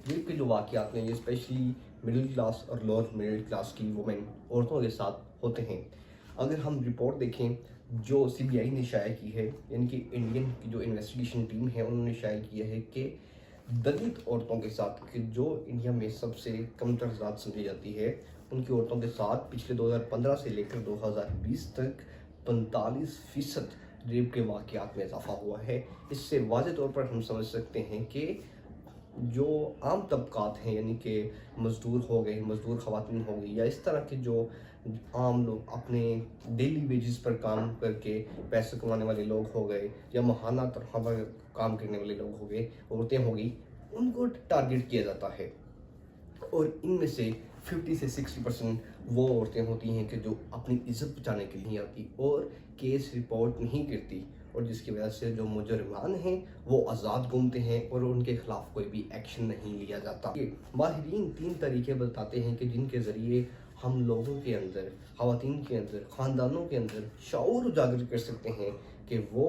Rape کے جو واقعات ہیں یہ اسپیشلی مڈل کلاس اور لوور مڈل کلاس کی وومن عورتوں کے ساتھ ہوتے ہیں۔ اگر ہم رپورٹ دیکھیں جو سی بی آئی نے شائع کی ہے، یعنی کہ انڈین کی جو انویسٹیگیشن ٹیم ہے انہوں نے شائع کیا ہے کہ دلت عورتوں کے ساتھ، کہ جو انڈیا میں سب سے کم تر ذات سمجھی جاتی ہے، ان کی عورتوں کے ساتھ پچھلے 2015 سے لے کر 2020 تک 45% ریپ کے واقعات میں اضافہ ہوا ہے۔ اس سے واضح طور پر ہم سمجھ سکتے ہیں کہ جو عام طبقات ہیں، یعنی کہ مزدور ہو گئے، مزدور خواتین ہو گئی، یا اس طرح کے جو عام لوگ اپنے ڈیلی ویجز پر کام کر کے پیسے کمانے والے لوگ ہو گئے، یا ماہانہ تنخواہ پر کام کرنے والے لوگ ہو گئے، عورتیں ہو گئی، ان کو ٹارگٹ کیا جاتا ہے۔ اور ان میں سے 50 سے 60% وہ عورتیں ہوتی ہیں کہ جو اپنی عزت بچانے کے لیے نہیں آتی اور کیس رپورٹ نہیں کرتی، اور جس کی وجہ سے جو مجرمان ہیں وہ آزاد گھومتے ہیں اور ان کے خلاف کوئی بھی ایکشن نہیں لیا جاتا۔ ماہرین 3 طریقے بتاتے ہیں کہ جن کے ذریعے ہم لوگوں کے اندر، خواتین کے اندر، خاندانوں کے اندر شعور اجاگر کر سکتے ہیں کہ وہ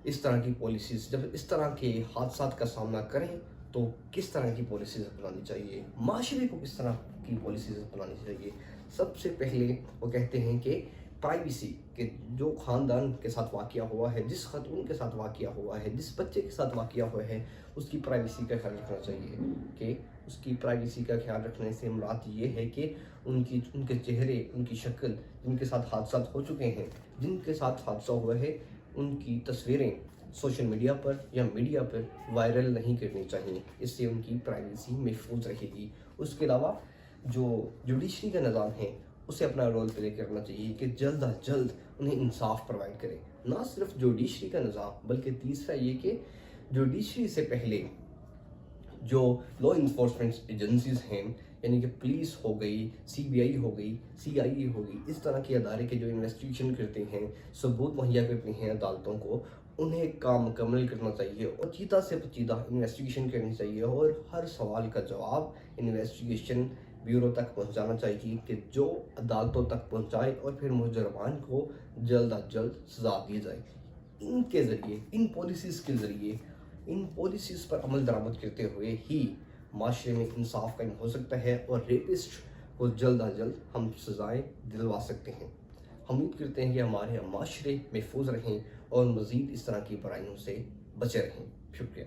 اس طرح کی پالیسیز، جب اس طرح کے حادثات کا سامنا کریں تو کس طرح کی پالیسیز اپنانی چاہیے، معاشرے کو کس طرح کی پالیسیز اپنانی چاہیے۔ سب سے پہلے وہ کہتے ہیں کہ پرائیویسی، کہ جو خاندان کے ساتھ واقعہ ہوا ہے، جس خاتون کے ساتھ واقعہ ہوا ہے، جس بچے کے ساتھ واقعہ ہوا ہے، اس کی پرائیویسی کا خیال رکھنا چاہیے۔ کہ اس کی پرائیویسی کا خیال رکھنے سے مراد یہ ہے کہ ان کے چہرے، ان کی شکل، جن کے ساتھ حادثات ہو چکے ہیں، جن کے ساتھ حادثہ ہوا ہے، ان کی تصویریں سوشل میڈیا پر یا میڈیا پر وائرل نہیں کرنی چاہیے۔ اس سے ان کی پرائیویسی محفوظ رہے گی۔ اس کے علاوہ جو جوڈیشری کا نظام ہے اسے اپنا رول پلے کرنا چاہیے کہ جلد از جلد انہیں انصاف پرووائڈ کرے۔ نہ صرف جوڈیشری کا نظام بلکہ تیسرا یہ کہ جوڈیشری سے پہلے جو لا انفورسمنٹ ایجنسیز ہیں، یعنی کہ پولیس ہو گئی، سی بی آئی ہو گئی، سی آئی اے ہو گئی، اس طرح کے ادارے کے جو انویسٹیگیشن کرتے ہیں، ثبوت مہیا کرتے ہیں عدالتوں کو، انہیں کام مکمل کرنا چاہیے اور چیدہ سے پیچیدہ انویسٹیگیشن کرنی چاہیے، اور ہر سوال کا جواب انویسٹیگیشن بیورو تک پہنچانا چاہیے کہ جو عدالتوں تک پہنچائے اور پھر مجرمان کو جلد از جلد سزا دی جائے۔ ان کے ذریعے، ان پالیسیز کے ذریعے، ان پالیسیز پر عمل درآمد کرتے ہوئے ہی معاشرے میں انصاف قائم ہو سکتا ہے اور ریپسٹ کو جلد از جلد ہم سزائیں دلوا سکتے ہیں۔ ہم امید کرتے ہیں کہ ہمارے معاشرے محفوظ رہیں اور مزید اس طرح کی برائیوں سے بچے رہیں۔ شکریہ۔